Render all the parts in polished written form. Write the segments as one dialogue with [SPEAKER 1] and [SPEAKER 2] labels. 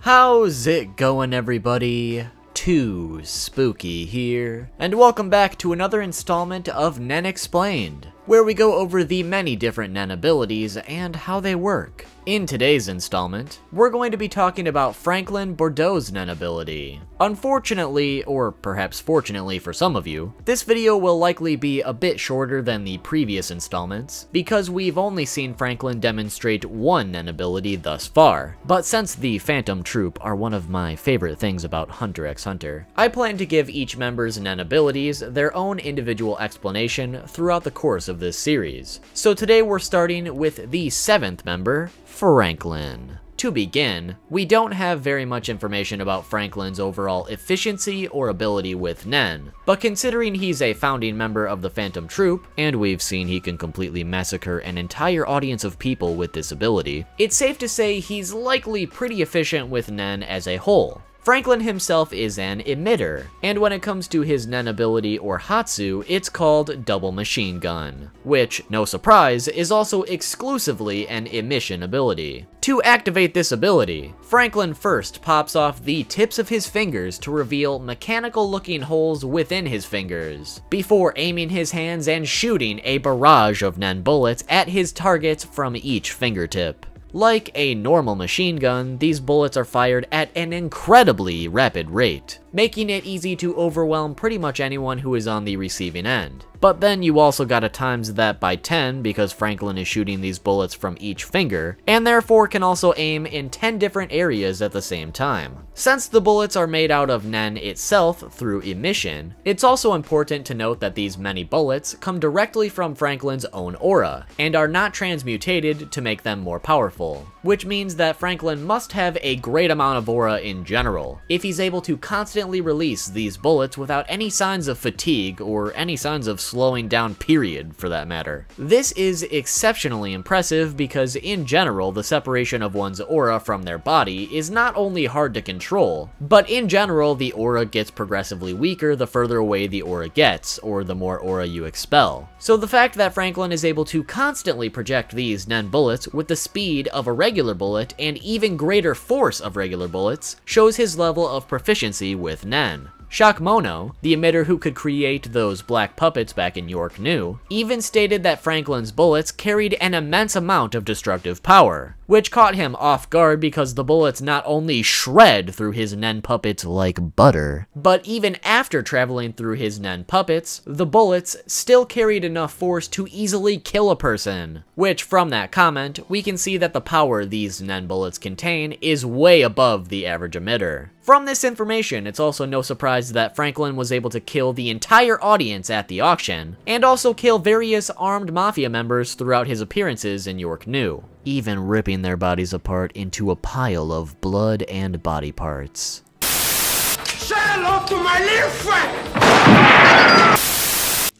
[SPEAKER 1] How's it going, everybody? Too Spooky here, and welcome back to another installment of Nen Explained, where we go over the many different Nen abilities and how they work. In today's installment, we're going to be talking about Franklin Bordeaux's Nen ability. Unfortunately, or perhaps fortunately for some of you, this video will likely be a bit shorter than the previous installments, because we've only seen Franklin demonstrate one Nen ability thus far. But since the Phantom Troop are one of my favorite things about Hunter x Hunter, I plan to give each member's Nen abilities their own individual explanation throughout the course of this series. So today we're starting with the 7th member, Franklin. To begin, we don't have very much information about Franklin's overall efficiency or ability with Nen, but considering he's a founding member of the Phantom Troop, and we've seen he can completely massacre an entire audience of people with this ability, it's safe to say he's likely pretty efficient with Nen as a whole. Franklin himself is an emitter, and when it comes to his Nen ability or Hatsu, it's called Double Machine Gun, which, no surprise, is also exclusively an emission ability. To activate this ability, Franklin first pops off the tips of his fingers to reveal mechanical-looking holes within his fingers, before aiming his hands and shooting a barrage of Nen bullets at his targets from each fingertip. Like a normal machine gun, these bullets are fired at an incredibly rapid rate, making it easy to overwhelm pretty much anyone who is on the receiving end. But then you also gotta times that by 10 because Franklin is shooting these bullets from each finger, and therefore can also aim in 10 different areas at the same time. Since the bullets are made out of Nen itself through emission, it's also important to note that these many bullets come directly from Franklin's own aura, and are not transmutated to make them more powerful, which means that Franklin must have a great amount of aura in general, if he's able to constantly release these bullets without any signs of fatigue or any signs of slowing down, period, for that matter. This is exceptionally impressive because in general, the separation of one's aura from their body is not only hard to control, but in general, the aura gets progressively weaker the further away the aura gets, or the more aura you expel. So the fact that Franklin is able to constantly project these Nen bullets with the speed of a regular bullet and even greater force of regular bullets shows his level of proficiency with Nen. Shockmono, the emitter who could create those black puppets back in York New, even stated that Franklin's bullets carried an immense amount of destructive power, which caught him off guard because the bullets not only shred through his Nen puppets like butter, but even after traveling through his Nen puppets, the bullets still carried enough force to easily kill a person. Which, from that comment, we can see that the power these Nen bullets contain is way above the average emitter. From this information, it's also no surprise that Franklin was able to kill the entire audience at the auction, and also kill various armed mafia members throughout his appearances in York New, even ripping their bodies apart into a pile of blood and body parts.
[SPEAKER 2] Say hello to my little friend!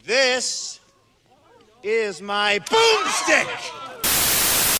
[SPEAKER 2] This is my boomstick!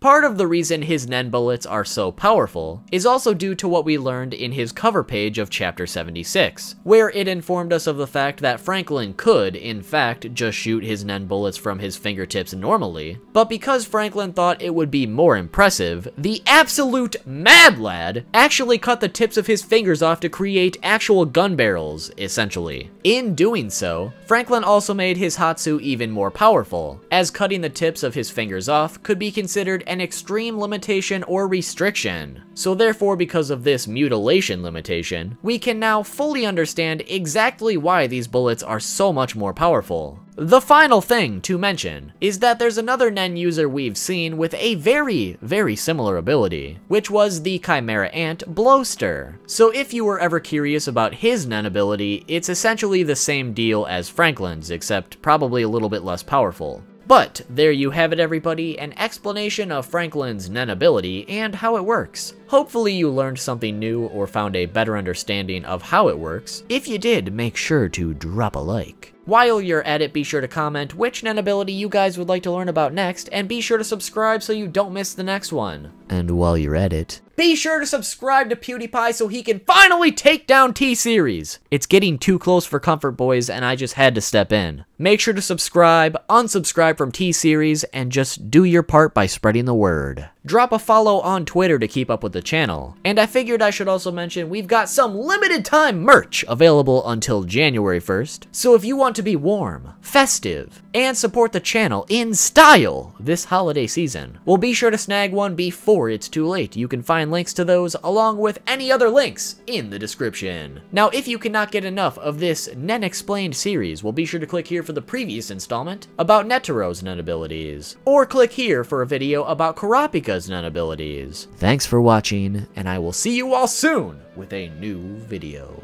[SPEAKER 1] Part of the reason his Nen bullets are so powerful is also due to what we learned in his cover page of Chapter 76, where it informed us of the fact that Franklin could, in fact, just shoot his Nen bullets from his fingertips normally, but because Franklin thought it would be more impressive, the absolute mad lad actually cut the tips of his fingers off to create actual gun barrels, essentially. In doing so, Franklin also made his Hatsu even more powerful, as cutting the tips of his fingers off could be considered an extreme limitation or restriction. So therefore, because of this mutilation limitation, we can now fully understand exactly why these bullets are so much more powerful. The final thing to mention is that there's another Nen user we've seen with a very similar ability, which was the Chimera Ant Blowster. So if you were ever curious about his Nen ability, it's essentially the same deal as Franklin's, except probably a little bit less powerful. But there you have it, everybody, an explanation of Franklin's Nen ability and how it works. Hopefully you learned something new or found a better understanding of how it works. If you did, make sure to drop a like. While you're at it, be sure to comment which Nen ability you guys would like to learn about next, and be sure to subscribe so you don't miss the next one. And while you're at it, be sure to subscribe to PewDiePie so he can finally take down T-Series. It's getting too close for comfort, boys, and I just had to step in. Make sure to subscribe, unsubscribe from T-Series, and just do your part by spreading the word. Drop a follow on Twitter to keep up with the channel. And I figured I should also mention we've got some limited time merch available until January 1st. So if you want to be warm, festive, and support the channel in style this holiday season, well, be sure to snag one before it's too late. You can find links to those along with any other links in the description. Now, if you cannot get enough of this Nen Explained series, well, be sure to click here for the previous installment about Netaro's Nen abilities, or click here for a video about Kurapika's Nen abilities. Thanks for watching, and I will see you all soon with a new video.